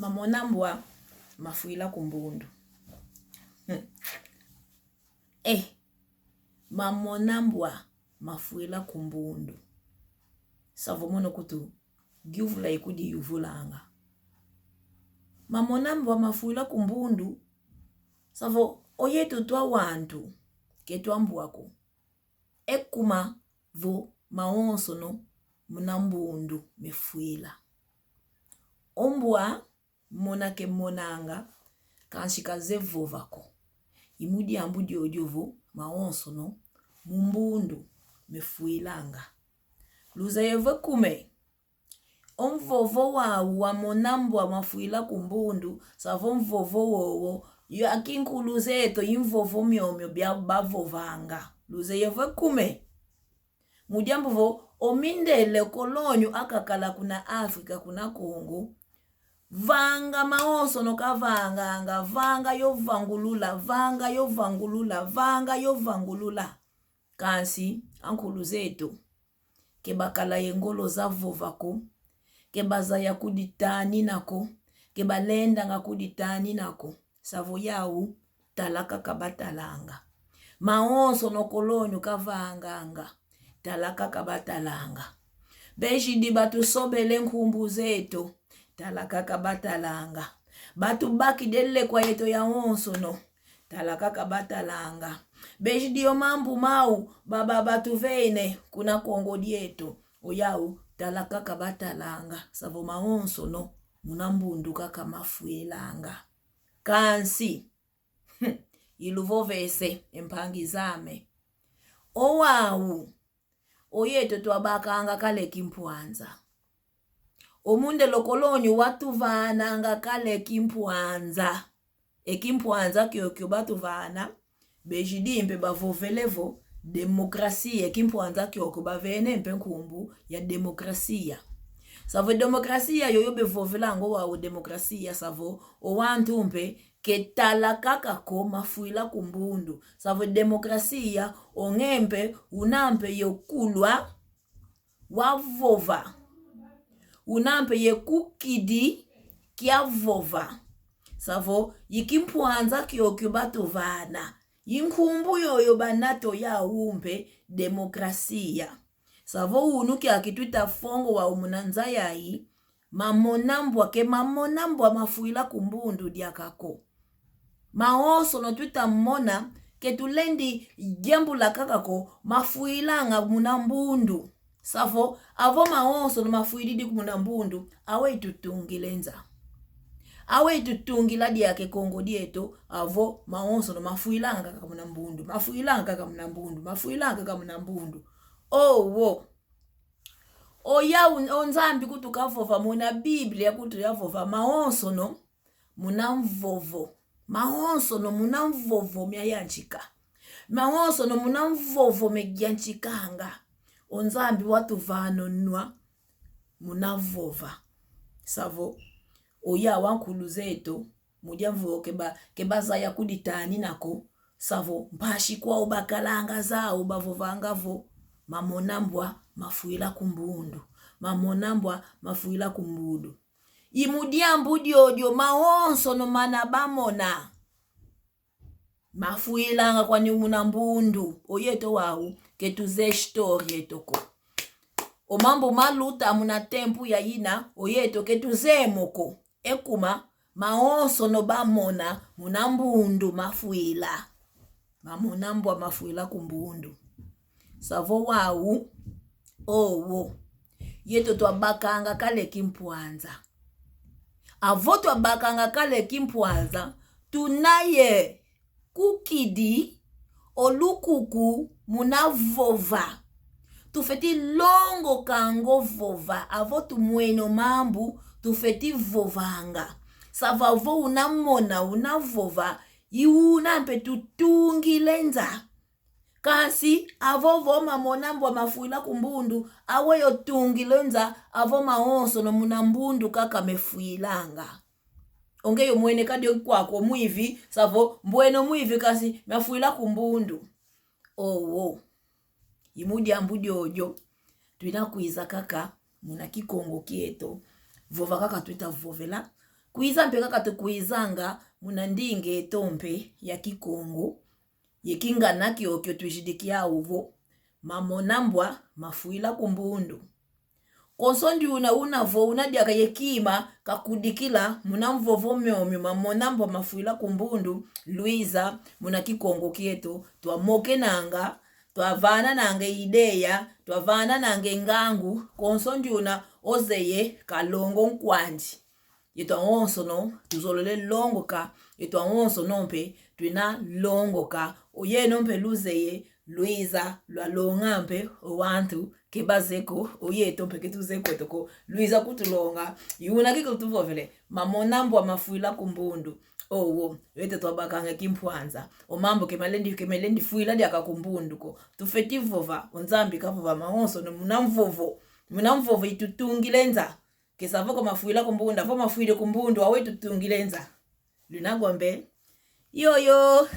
Mamonambwa mafuila kumbundu. Mamonambwa mafuila kumbundu. Savo mono kutu giuvula ikudi yuvulanga. Mamonambwa mafuila kumbundu. Savo oyetu twa wantu ketu ambuwako. Ekuma vo maonsono munambundu mefuila. Ombwa monake monanga kanshikaze vovako. Imudi ambudi ojovo maonsono mumbundu mefuilanga. Luza yeve kume. Omvovo wa monambwa mafuila kumbundu. Savo mvovo wowo. Yu akinku luze eto imvovo miomyo bia bavovanga. Luza yeve kume. Mudiambo vo omindele kolonyo akakala kuna Afrika kuna Kongo. Vanga maonsono ka vanga. Vanga yo vangulula. Vanga yo vangulula. Vanga yo vangulula. Kansi ankuluze eto. Keba kala yengolo za vovako. Keba zaya kuditani nako. Keba lenda nga kuditani nako. Savo yau talaka kabatalanga. Maonsono kolonyo ka vanga. Talaka kabatalanga. Beji di batu sobele nkumbu zeto. Talaka kabatalanga. Batu baki dele kwa yeto ya onsono. Talaka kabatalanga. Beji di omambu mau. Baba batu vene. Kuna Kongo dieto. Oyau. Talaka kabatalanga. Savo maonsono. Munambundu kaka mafuilanga. Kansi. Iluvo vese. Empangizame. Owawu. Oyeto tuwabakanga kale kimpuanza. Omunde lokolonyo watu vana anga kale kimpuanza. Kimpuanza kyo batu vana. Bejidi mpe bavovelevo demokrasia. Kimpuanza kyo bavene mpe nkumbu ya demokrasia. Savo demokrasia yoyo bevovelango wa demokrasia savo. Owantu mpe ketala kakako mafuila kumbundu. Savo demokrasia ongempe unampe yokulwa wavova. Unampe yekukidi kia vova. Savo yikimpuanza kyo batu vana. Yinkumbu yoyo banato ya umpe demokrasia. Savo unuki akituita fongo wa umunanza yai. Mamonambwa mafuila kumbundu diakako. Maonsono tuita mona ketulendi jambu la kakako mafuilanga munambundu. Savo avo maonsono mafuilidi kumunambundu awe tutungilenza. Awe tutungila diake Kongo dieto avo maonsono mafuilanga kaka munambundu. Mafuilanga kaka munambundu. Mafuilanga kaka munambundu. Wo. Oya onzambi kutuka vova muna Biblia kutu ya vova maonsono munamvovo. Maonsono munamvovo miayanchika. Maonsono munamvovo megyanchikanga. Onzambi watu vanonwa munavova. Savo oya wankuluze eto mudiamvo keba zaya kuditani nako. Savo mpashi kwa ubakalanga zao bavovangavo. Mamonambwa mafuila kumbundu. Mamonambwa mafuila kumbundu. Imudiambu diodio maonsono manabamona. Mafuilanga kwa ni munambundu. Oyeto wau ketuze story etoko. Omambo maluta muna tempu ya ina. Oyeto ketuze moko. Ekuma maonsono bamona munambundu mafuila. Mamonambwa mafuila kumbundu. Savo wau. Wo. Yeto tuwabakanga kale kimpuanza. Avo tuwabakanga kale kimpuanza. Tunaye kukidi olukuku munavova. Tufeti longo kango vova. Avo tumueno mambu tufeti vovanga. Savo avo unamona unavova. Iunampe tutungilenza. Kasi avovo mamonambwa mafuila kumbundu awe yotungilenza avo maonsono munambundu kaka mefuilanga. Ongeyo mwene kadi kwako muivi savo mbweno muivi kasi mafuila kumbundu. Wo. Imudi ambudi ojo. Tuina kuiza kaka muna kikongo kieto. Vova kaka tuita vovela. Kuiza mpeka katu kuizanga muna ndinge etompe ya Kikongo. Yekinga naki okyo tujidikia uvo. Mamonambwa mafuila kumbundu. Konsondi unavo unadiaka yekima kakudikila muna mvovo myomi mamonambwa mafuila kumbundu. Luiza muna Kikongo kieto. Tuamoke nanga. Tuavana nange ideya. Tuavana nange ngangu. Konsondi ozeye kalongo nkwanji. Yetu onso no, tuzolole longo ka, yetu onso nompe, tuina longo ka, oye nompe luzeye, Luiza, lwa longampe, owantu, kebazeko, oye tompe ketuzeko toko, Luiza kutulonga, yuna kiko tuvovele, mamonambo wa mafuila kumbundu, owo, yete tuwabakange kimpuanza, o mambo kemelendi fuila diaka kumbundu ko, tufetivova, onzambi kapova maonso, no munamvovo itutungilenza, kesavo ko mafuila kumbunda fo mafuile kumbundu awe tutungilenza lunagombe yoyo